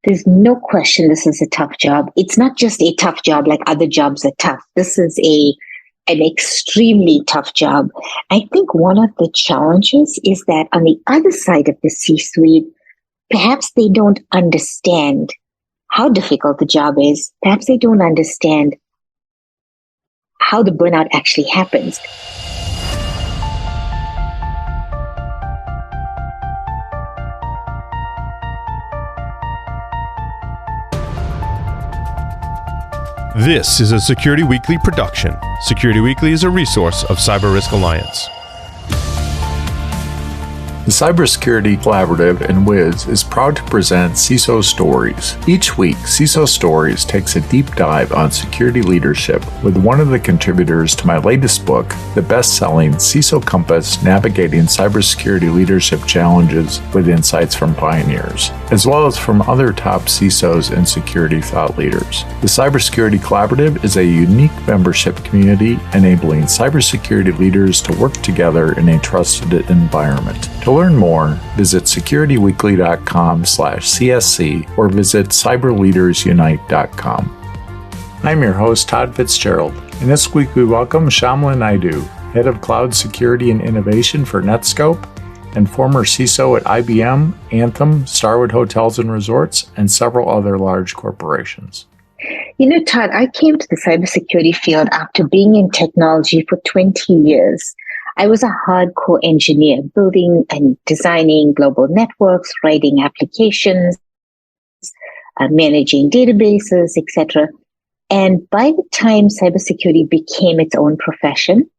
There's no question this is a tough job. It's not just a tough job like other jobs are tough. This is an extremely tough job. I think one of the challenges is that on the other side of the C-suite, perhaps they don't understand how difficult the job is. Perhaps they don't understand how the burnout actually happens. This is a Security Weekly production. Security Weekly is a resource of Cyber Risk Alliance. The Cybersecurity Collaborative and Wiz is proud to present CISO Stories. Each week, CISO Stories takes a deep dive on security leadership with one of the contributors to my latest book, the best-selling CISO Compass: Navigating Cybersecurity Leadership Challenges with Insights from Pioneers, as well as from other top CISOs and security thought leaders. The Cybersecurity Collaborative is a unique membership community enabling cybersecurity leaders to work together in a trusted environment. To learn more, visit securityweekly.com/CSC or visit cyberleadersunite.com. I'm your host, Todd Fitzgerald, and this week we welcome Shamla Naidoo, Head of Cloud Security and Innovation for Netskope and former CISO at IBM, Anthem, Starwood Hotels and Resorts, and several other large corporations. You know, Todd, I came to the cybersecurity field after being in technology for 20 years. I was a hardcore engineer, building and designing global networks, writing applications, managing databases, etc. And by the time cybersecurity became its own profession,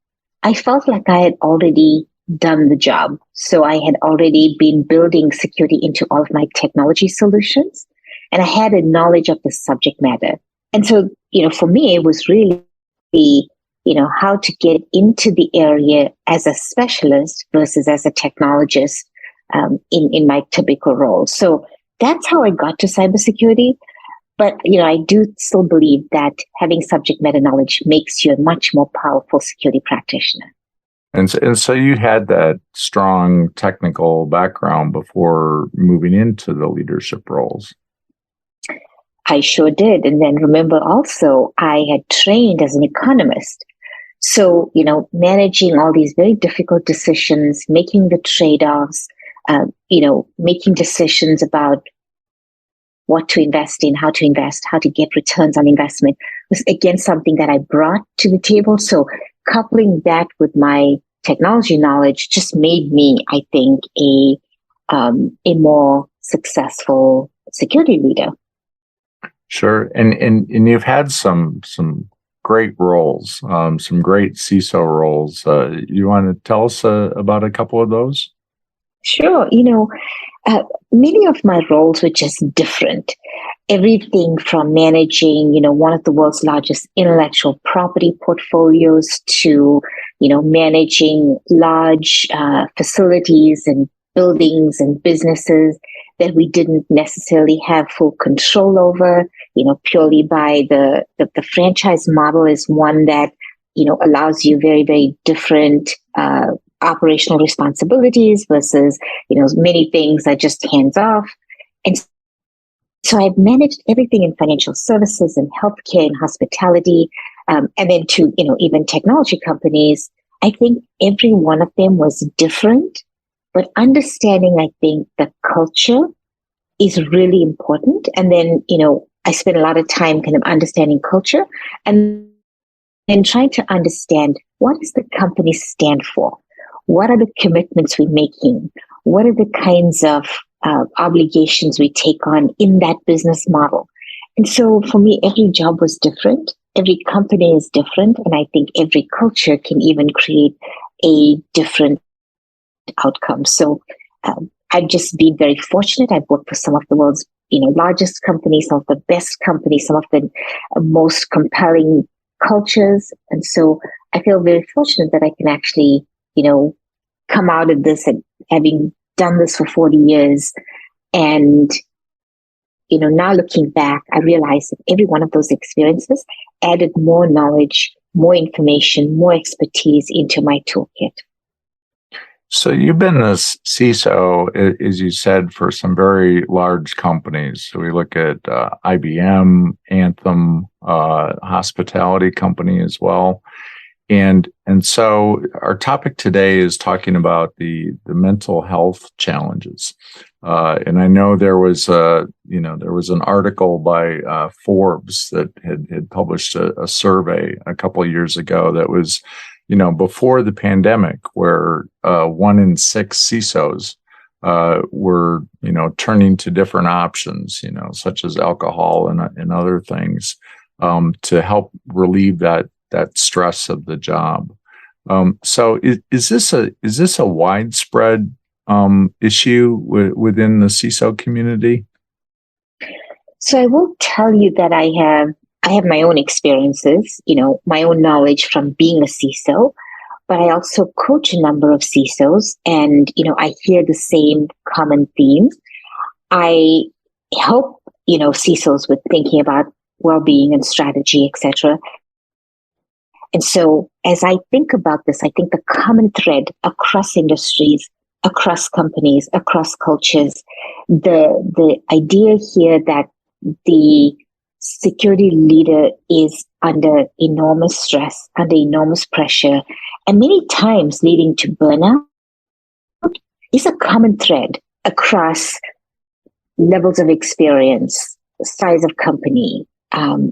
I felt like I had already done the job. So I had already been building security into all of my technology solutions, and I had a knowledge of the subject matter. And so, for me, it was really how to get into the area as a specialist versus as a technologist in my typical role. So that's how I got to cybersecurity. But, I do still believe that having subject matter knowledge makes you a much more powerful security practitioner. And so you had that strong technical background before moving into the leadership roles. I sure did. And then remember also, I had trained as an economist. So, managing all these very difficult decisions, making the trade-offs, making decisions about what to invest in, how to invest, how to get returns on investment was, again, something that I brought to the table. So coupling that with my technology knowledge just made me, I think, a more successul security leader. Sure. And you've had some great roles, some great CISO roles. You want to tell us about a couple of those? Sure. Many of my roles were just different. Everything from managing, one of the world's largest intellectual property portfolios to, managing large facilities and buildings and businesses that we didn't necessarily have full control over, purely by the franchise model is one that, allows you very, very different operational responsibilities versus, many things are just hands off. And so I've managed everything in financial services and healthcare and hospitality, and then to, even technology companies. I think every one of them was different. But understanding, I think, the culture is really important. And then, I spend a lot of time kind of understanding culture and trying to understand what does the company stand for? What are the commitments we're making? What are the kinds of obligations we take on in that business model? And so for me, every job was different. Every company is different. And I think every culture can even create a different outcome. So I've just been very fortunate. I've worked for some of the world's largest companies, some of the best companies, some of the most compelling cultures. And so I feel very fortunate that I can actually, come out of this and having done this for 40 years. And, now looking back, I realize that every one of those experiences added more knowledge, more information, more expertise into my toolkit. So you've been a CISO, as you said, for some very large companies. So we look at IBM, Anthem, hospitality company as well. And so our topic today is talking about the mental health challenges. And I know there was an article by Forbes that had published a survey a couple of years ago that was, before the pandemic, where 1 in 6 CISOs were, turning to different options, such as alcohol and other things, to help relieve that stress of the job. So is this a widespread issue within the CISO community? So I will tell you that I have my own experiences, my own knowledge from being a CISO, but I also coach a number of CISOs, and I hear the same common themes. I help CISOs with thinking about well-being and strategy, etc. And so as I think about this, I think the common thread across industries, across companies, across cultures, the idea here that the security leader is under enormous stress, under enormous pressure, and many times leading to burnout is a common thread across levels of experience, size of company.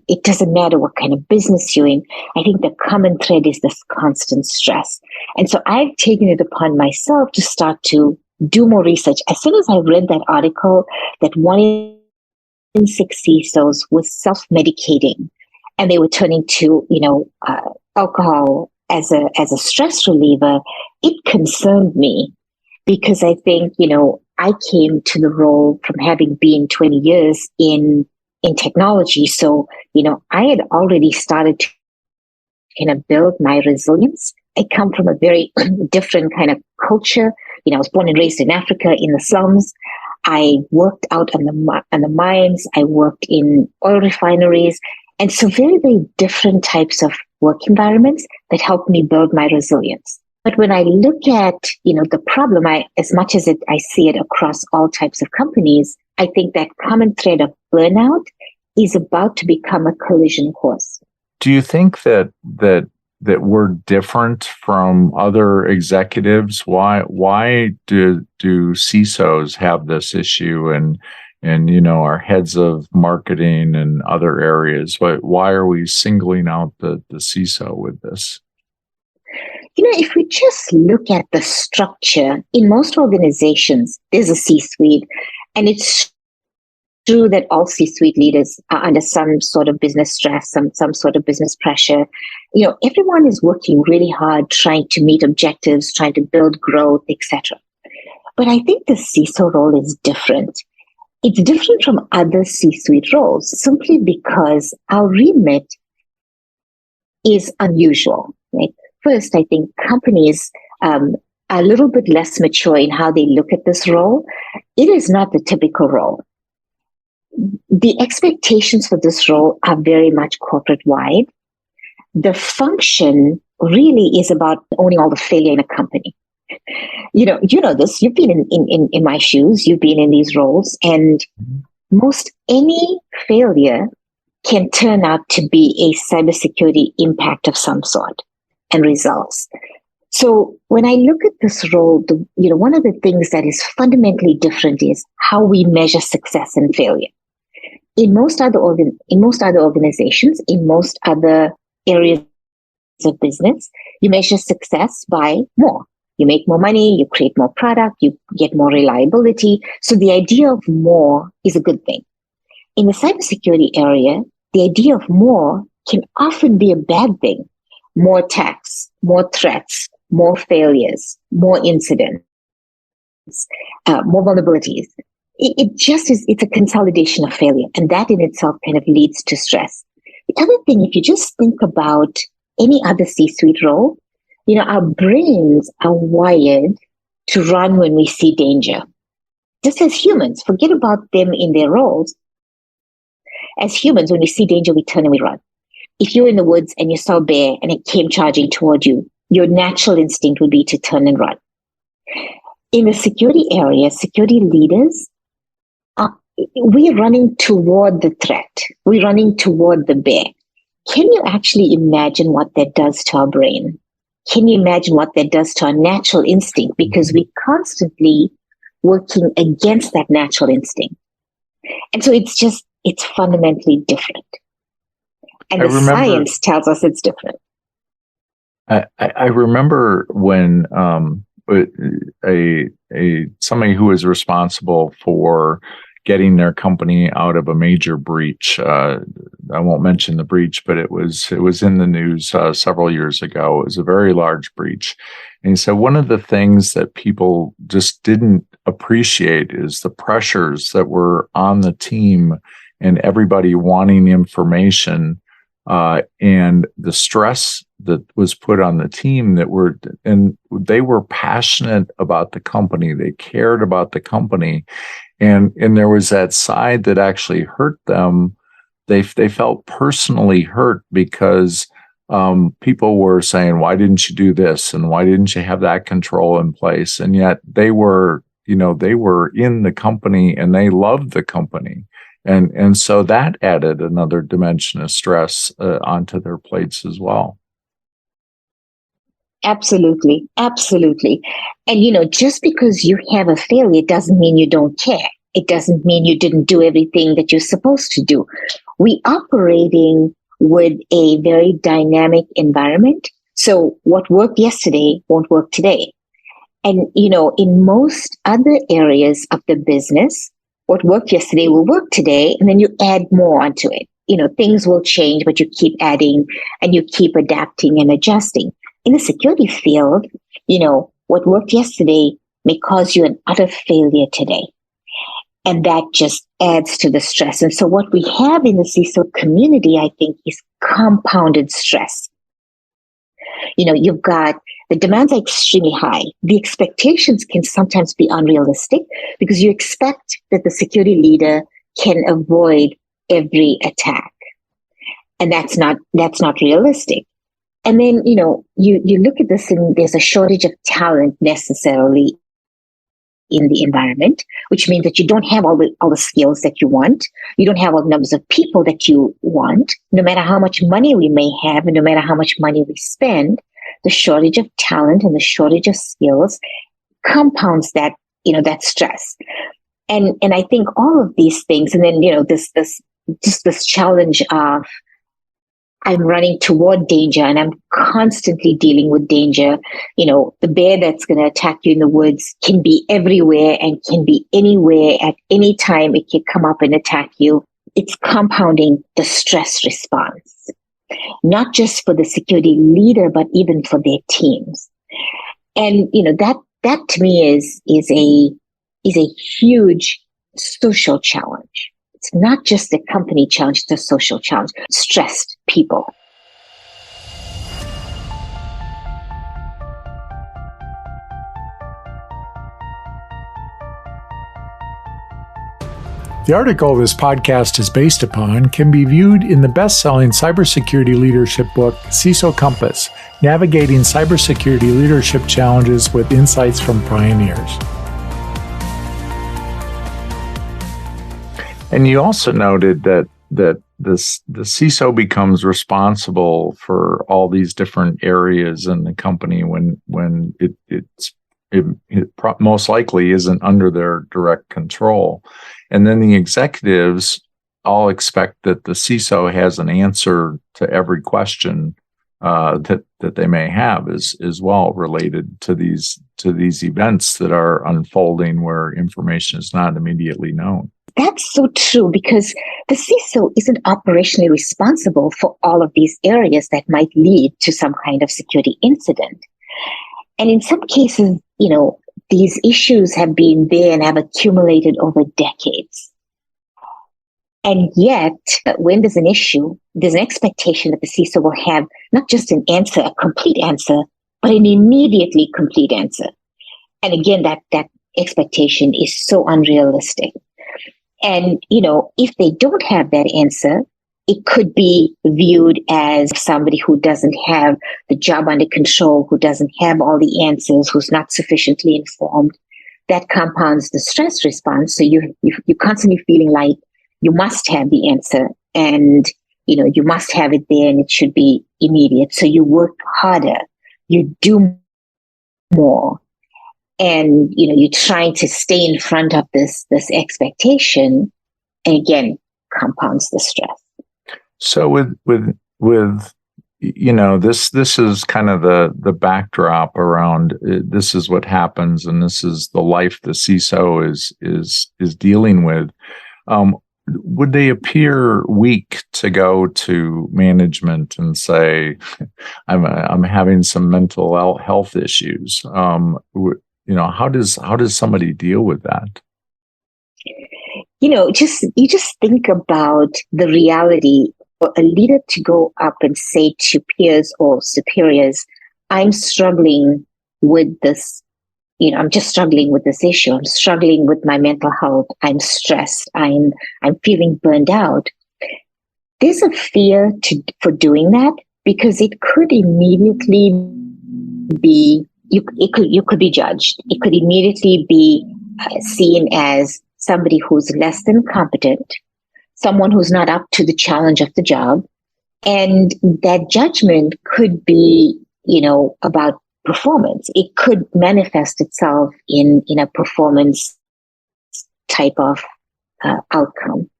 It doesn't matter what kind of business you're in. I think the common thread is this constant stress. And so I've taken it upon myself to start to do more research. As soon as I read that article that 1 in 6 CISOs was self-medicating and they were turning to, alcohol as a stress reliever, it concerned me because I think, I came to the role from having been 20 years in technology. So, I had already started to kind of build my resilience. I come from a very different kind of culture. I was born and raised in Africa in the slums. I worked out on the mines. I worked in oil refineries. And so very, very different types of work environments that helped me build my resilience. But when I look at, the problem, as much as I see it across all types of companies, I think that common thread of burnout is about to become a collision course. Do you think that we're different from other executives? Why do CISOs have this issue and our heads of marketing and other areas? Why are we singling out the CISO with this? If we just look at the structure, in most organizations, there's a C-suite, and it's true that all C-suite leaders are under some sort of business stress, some sort of business pressure. Everyone is working really hard, trying to meet objectives, trying to build growth, etc. But I think the CISO role is different. It's different from other C-suite roles simply because our remit is unusual, right? First, I think companies are a little bit less mature in how they look at this role. It is not the typical role. The expectations for this role are very much corporate-wide. The function really is about owning all the failure in a company. You know this. You've been in my shoes. You've been in these roles, and most any failure can turn out to be a cybersecurity impact of some sort and results. So when I look at this role, one of the things that is fundamentally different is how we measure success and failure. In most other organizations, in most other areas of business, you measure success by more. You make more money, you create more product, you get more reliability. So the idea of more is a good thing. In the cybersecurity area, the idea of more can often be a bad thing. More attacks, more threats, more failures, more incidents, more vulnerabilities. It just is, it's a consolidation of failure. And that in itself kind of leads to stress. The other thing, if you just think about any other C-suite role, our brains are wired to run when we see danger. Just as humans, forget about them in their roles. As humans, when we see danger, we turn and we run. If you're in the woods and you saw a bear and it came charging toward you, your natural instinct would be to turn and run. In the security area, security leaders, we're running toward the threat. We're running toward the bear. Can you actually imagine what that does to our brain? Can you imagine what that does to our natural instinct? Because we're constantly working against that natural instinct. And so it's fundamentally different. And the science tells us it's different. I remember when somebody who was responsible for getting their company out of a major breach. I won't mention the breach, but it was in the news several years ago. It was a very large breach. And he said one of the things that people just didn't appreciate is the pressures that were on the team and everybody wanting information, and the stress that was put on the team and they were passionate about the company. They cared about the company. And there was that side that actually hurt them. They felt personally hurt because people were saying, why didn't you do this? And why didn't you have that control in place? And yet they were in the company and they loved the company. And so that added another dimension of stress onto their plates as well. Absolutely. Absolutely. And, just because you have a failure doesn't mean you don't care. It doesn't mean you didn't do everything that you're supposed to do. We're operating with a very dynamic environment. So what worked yesterday won't work today. And, in most other areas of the business, what worked yesterday will work today, and then you add more onto it. Things will change, but you keep adding and you keep adapting and adjusting. In the security field, what worked yesterday may cause you an utter failure today. And that just adds to the stress. And so what we have in the CISO community, I think, is compounded stress. You've got the demands are extremely high. The expectations can sometimes be unrealistic because you expect that the security leader can avoid every attack. And that's not realistic. And then, you look at this and there's a shortage of talent necessarily in the environment, which means that you don't have all the skills that you want. You don't have all the numbers of people that you want. No matter how much money we may have and no matter how much money we spend, the shortage of talent and the shortage of skills compounds that stress. And I think all of these things, and then, this challenge of I'm running toward danger and I'm constantly dealing with danger. The bear that's going to attack you in the woods can be everywhere and can be anywhere at any time. It can come up and attack you. It's compounding the stress response, not just for the security leader, but even for their teams. And, that to me is a huge social challenge. It's not just a company challenge, it's a social challenge. Stressed people. The article this podcast is based upon can be viewed in the best-selling cybersecurity leadership book, CISO Compass, Navigating Cybersecurity Leadership Challenges with Insights from Pioneers. And you also noted that the CISO becomes responsible for all these different areas in the company when it most likely isn't under their direct control. And then the executives all expect that the CISO has an answer to every question that they may have as well related to these events that are unfolding where information is not immediately known. That's so true because the CISO isn't operationally responsible for all of these areas that might lead to some kind of security incident. And in some cases, these issues have been there and have accumulated over decades. And yet, when there's an issue, there's an expectation that the CISO will have not just an answer, a complete answer, but an immediately complete answer. And again, that expectation is so unrealistic. And, if they don't have that answer, it could be viewed as somebody who doesn't have the job under control, who doesn't have all the answers, who's not sufficiently informed. That compounds the stress response. So you're constantly feeling like you must have the answer, and you must have it there, and it should be immediate. So you work harder, you do more, and you're trying to stay in front of this expectation, and again compounds the stress. So with this is kind of the backdrop around this is what happens, and this is the life the CISO is dealing with. Would they appear weak to go to management and say, I'm having some mental health issues? How does somebody deal with that? You just think about the reality for a leader to go up and say to peers or superiors, I'm struggling with this. I'm just struggling with this issue. I'm struggling with my mental health. I'm stressed. I'm feeling burned out. There's a fear for doing that, because it could immediately be, you could be judged. It could immediately be seen as somebody who's less than competent, someone who's not up to the challenge of the job. And that judgment could be, about performance. It could manifest itself in a performance type of outcome.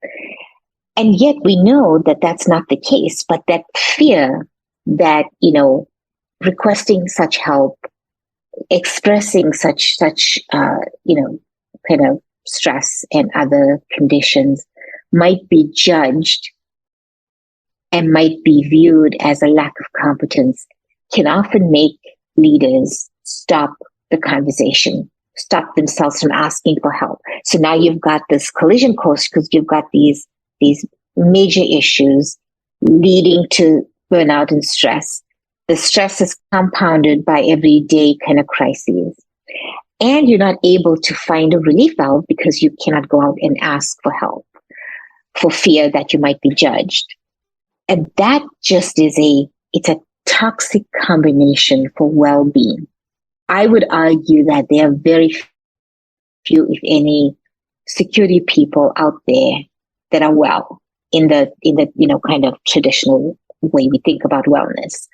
And yet we know that that's not the case, but that fear that, requesting such help, expressing such kind of stress and other conditions might be judged and might be viewed as a lack of competence can often make leaders stop the conversation, stop themselves from asking for help. So now you've got this collision course, because you've got these major issues leading to burnout and stress. The stress is compounded by everyday kind of crises. And you're not able to find a relief valve because you cannot go out and ask for help for fear that you might be judged. And that just it's a toxic combination for well-being. I would argue that there are very few, if any, security people out there that are well in the kind of traditional way we think about wellness.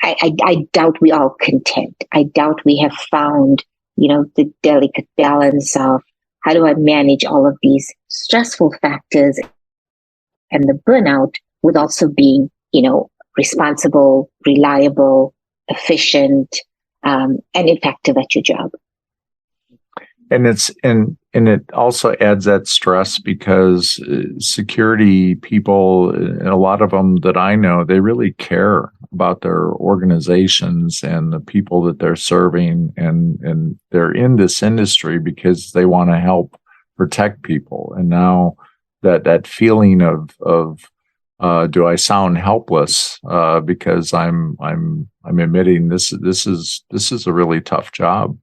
I doubt we are content. I doubt we have found the delicate balance of how do I manage all of these stressful factors and the burnout with also being, responsible, reliable, efficient, and effective at your job. And it also adds that stress because security people, and a lot of them that I know, they really care about their organizations and the people that they're serving, and they're in this industry because they want to help protect people. And now that feeling of do I sound helpless because I'm admitting this is a really tough job.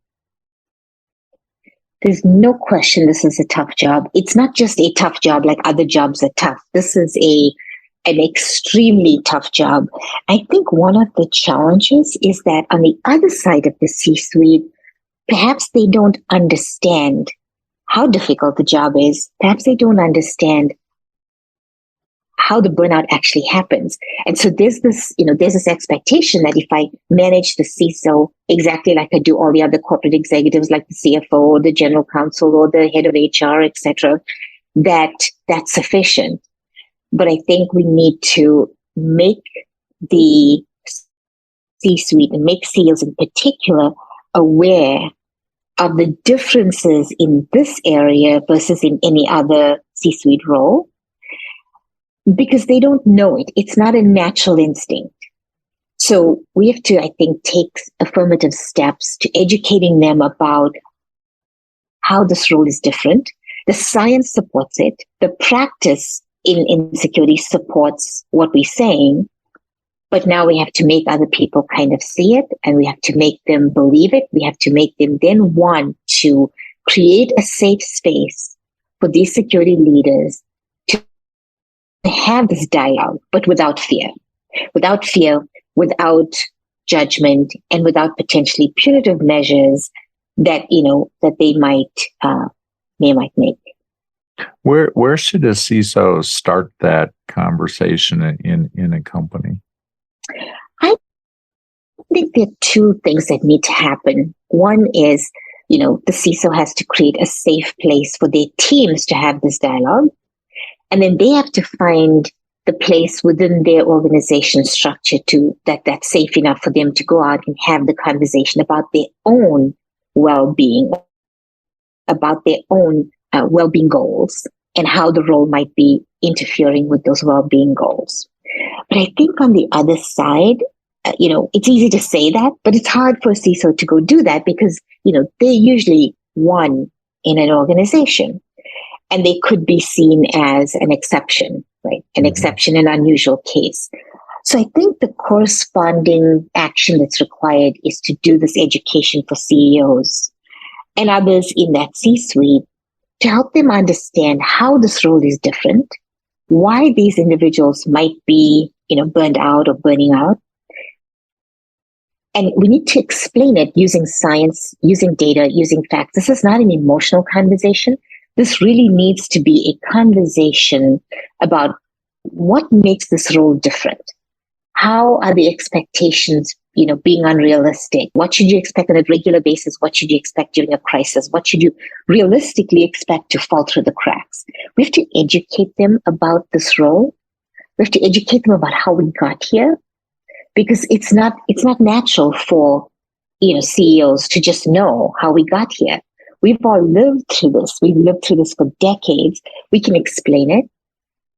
There's no question this is a tough job. It's not just a tough job like other jobs are tough. This is an extremely tough job. I think one of the challenges is that on the other side of the C-suite, perhaps they don't understand how difficult the job is. Perhaps they don't understand how the burnout actually happens. And so there's this expectation that if I manage the CISO exactly like I do all the other corporate executives, like the CFO or the general counsel or the head of HR, etc., that's sufficient. But I think we need to make the C-suite and make CEOs in particular aware of the differences in this area versus in any other C-suite role, because they don't know it. It's not a natural instinct. So we have to, I think, take affirmative steps to educating them about how this role is different. The science supports it. The practice in security supports what we're saying. But now we have to make other people kind of see it, and we have to make them believe it. We have to make them then want to create a safe space for these security leaders to have this dialogue, but without fear, without judgment, and without potentially punitive measures that, that they might make. Where should a CISO start that conversation in a company? I think there are two things that need to happen. One is, the CISO has to create a safe place for their teams to have this dialogue. And then they have to find the place within their organization structure that's safe enough for them to go out and have the conversation about their own well-being, about their own well-being goals, and how the role might be interfering with those well-being goals. But I think on the other side, it's easy to say that, but it's hard for a CISO to go do that because, they're usually one in an organization, and they could be seen as an exception, right? An exception, an unusual case. So I think the corresponding action that's required is to do this education for CEOs and others in that C-suite to help them understand how this role is different, why these individuals might be, burned out or burning out. And we need to explain it using science, using data, using facts. This is not an emotional conversation. This really needs to be a conversation about what makes this role different. How are the expectations, being unrealistic? What should you expect on a regular basis? What should you expect during a crisis? What should you realistically expect to fall through the cracks? We have to educate them about this role. We have to educate them about how we got here, because it's not natural for, CEOs to just know how we got here. We've all lived through this. We've lived through this for decades. We can explain it,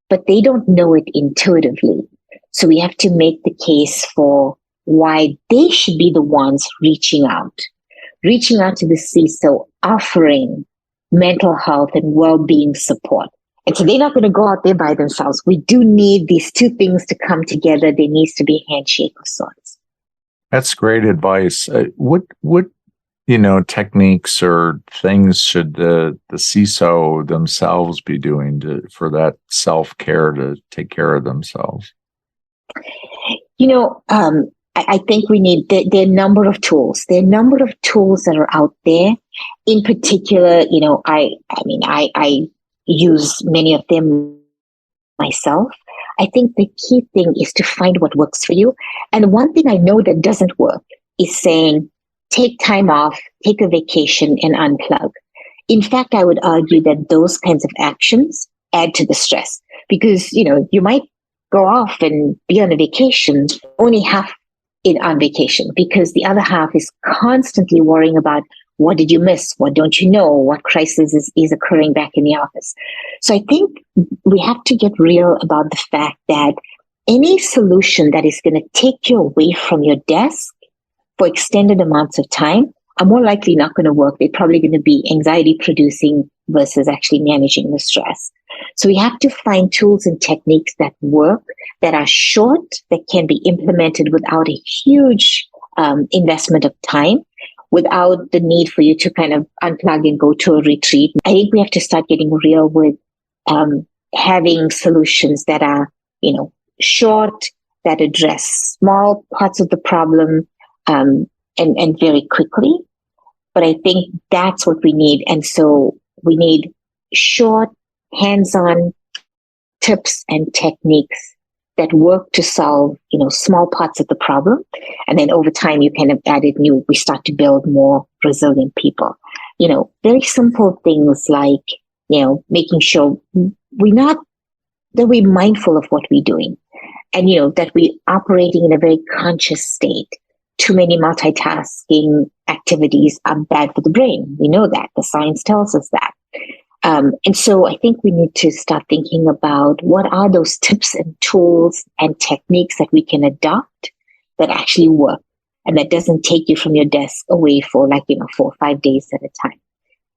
but they don't know it intuitively. So we have to make the case for why they should be the ones reaching out to the CISO, offering mental health and well-being support. And so they're not going to go out there by themselves. We do need these two things to come together. There needs to be a handshake of sorts. That's great advice. What techniques or things should the CISO themselves be doing for that self-care to take care of themselves? I think we need, there are a number of tools. There are a number of tools that are out there. In particular, I use many of them myself. I think the key thing is to find what works for you. And one thing I know that doesn't work is saying, take time off, take a vacation, and unplug. In fact, I would argue that those kinds of actions add to the stress because, you might go off and be on a vacation, only half on vacation, because the other half is constantly worrying about what did you miss? What don't you know? What crisis is occurring back in the office? So I think we have to get real about the fact that any solution that is going to take you away from your desk for extended amounts of time are more likely not going to work. They're probably going to be anxiety producing versus actually managing the stress. So we have to find tools and techniques that work, that are short, that can be implemented without a huge investment of time, without the need for you to kind of unplug and go to a retreat. I think we have to start getting real with having solutions that are, short, that address small parts of the problem, and very quickly. But I think that's what we need. And so we need short, hands-on tips and techniques that work to solve, small parts of the problem. And then over time, you kind of added we start to build more resilient people. Very simple things like, making sure that we're mindful of what we're doing and, that we're operating in a very conscious state. Too many multitasking activities are bad for the brain. We know that. The science tells us that. And so I think we need to start thinking about what are those tips and tools and techniques that we can adopt that actually work and that doesn't take you from your desk away for 4 or 5 days at a time.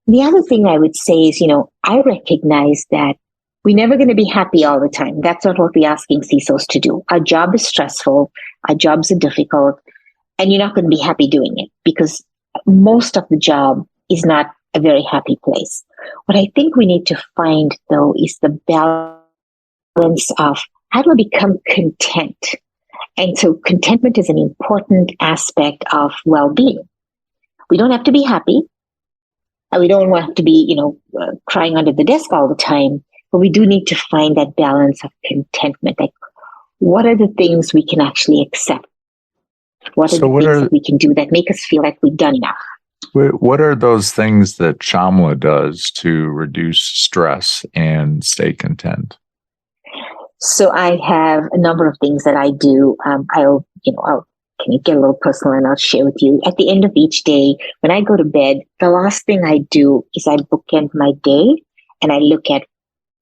The other thing I would say is, I recognize that we're never going to be happy all the time. That's not what we're asking CISOs to do. Our job is stressful. Our jobs are difficult. And you're not going to be happy doing it because most of the job is not a very happy place. What I think we need to find, though, is the balance balance of how do I become content? And so contentment is an important aspect of well-being. We don't have to be happy. And we don't have to be, crying under the desk all the time. But we do need to find that balance of contentment. Like, what are the things we can actually accept? What are the things that we can do that make us feel like we've done enough? What are those things that Shamla does to reduce stress and stay content? So I have a number of things that I do. I'll get a little personal and I'll share with you. At the end of each day, when I go to bed, the last thing I do is I bookend my day and I look at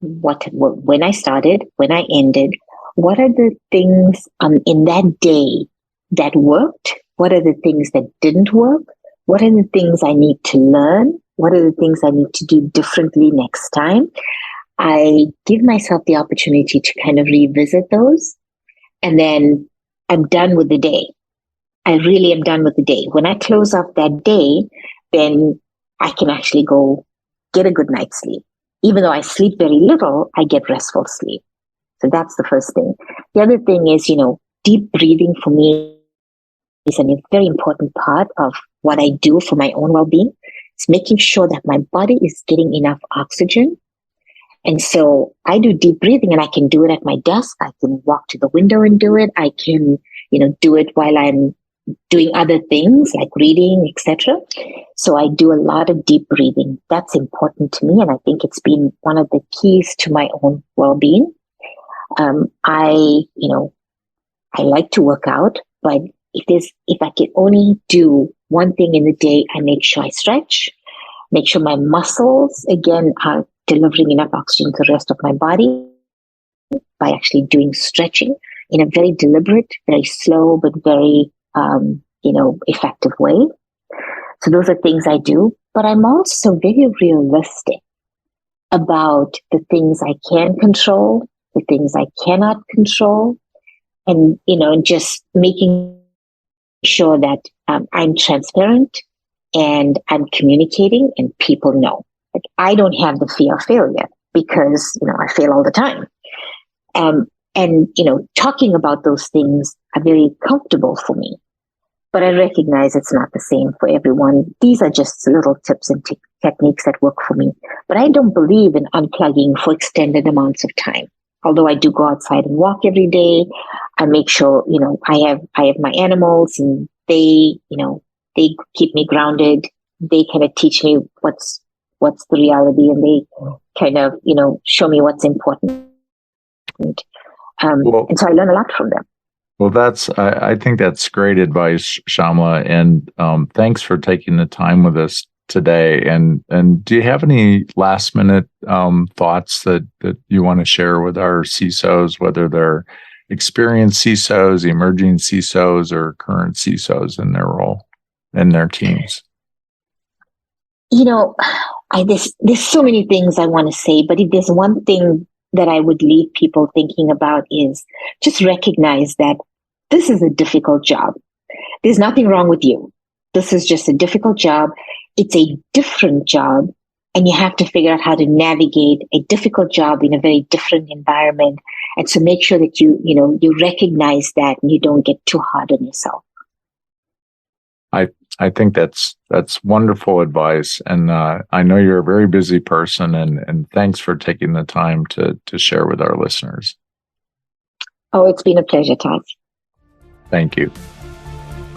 when I started, when I ended, what are the things in that day that worked? What are the things that didn't work? What are the things I need to learn? What are the things I need to do differently next time? I give myself the opportunity to kind of revisit those, and then I'm done with the day. I really am done with the day. When I close up that day, then I can actually go get a good night's sleep. Even though I sleep very little, I get restful sleep. So that's the first thing. The other thing is, deep breathing for me is a very important part of what I do for my own well-being. It's making sure that my body is getting enough oxygen. And so I do deep breathing, and I can do it at my desk. I can walk to the window and do it. I can, do it while I'm doing other things like reading, etc. So I do a lot of deep breathing. That's important to me, and I think it's been one of the keys to my own well-being. I like to work out, but if I can only do one thing in the day, I make sure I stretch, make sure my muscles again are delivering enough oxygen to the rest of my body by actually doing stretching in a very deliberate, very slow, but very effective way. So those are things I do, but I'm also very realistic about the things I can control, the things I cannot control, and, just making sure that I'm transparent and I'm communicating and people know. Like, I don't have the fear of failure because, I fail all the time. And talking about those things are very comfortable for me. But I recognize it's not the same for everyone. These are just little tips and techniques that work for me. But I don't believe in unplugging for extended amounts of time. Although I do go outside and walk every day, I make sure, I have my animals, and they keep me grounded. They kind of teach me what's the reality, and they kind of, show me what's important. And so I learn a lot from them. Well, I think that's great advice, Shamla, and thanks for taking the time with us today. And do you have any last minute thoughts that you want to share with our CISOs, whether they're experienced CISOs, emerging CISOs, or current CISOs in their role and their teams? There's so many things I want to say, but if there's one thing that I would leave people thinking about is just recognize that this is a difficult job. There's nothing wrong with you. This is just a difficult job. It's a different job, and you have to figure out how to navigate a difficult job in a very different environment. And so make sure that you recognize that and you don't get too hard on yourself. I think that's wonderful advice. And I know you're a very busy person, and thanks for taking the time to share with our listeners. Oh, it's been a pleasure, Todd. Thank you.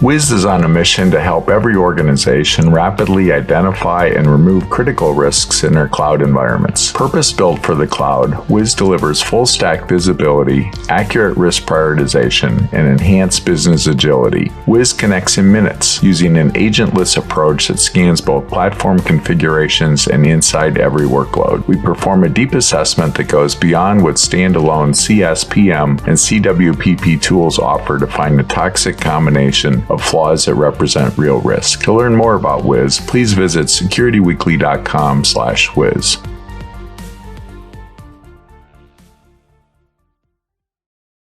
Wiz is on a mission to help every organization rapidly identify and remove critical risks in their cloud environments. Purpose-built for the cloud, Wiz delivers full-stack visibility, accurate risk prioritization, and enhanced business agility. Wiz connects in minutes using an agentless approach that scans both platform configurations and inside every workload. We perform a deep assessment that goes beyond what standalone CSPM and CWPP tools offer to find the toxic combination of flaws that represent real risk. To learn more about Wiz, please visit securityweekly.com/Wiz.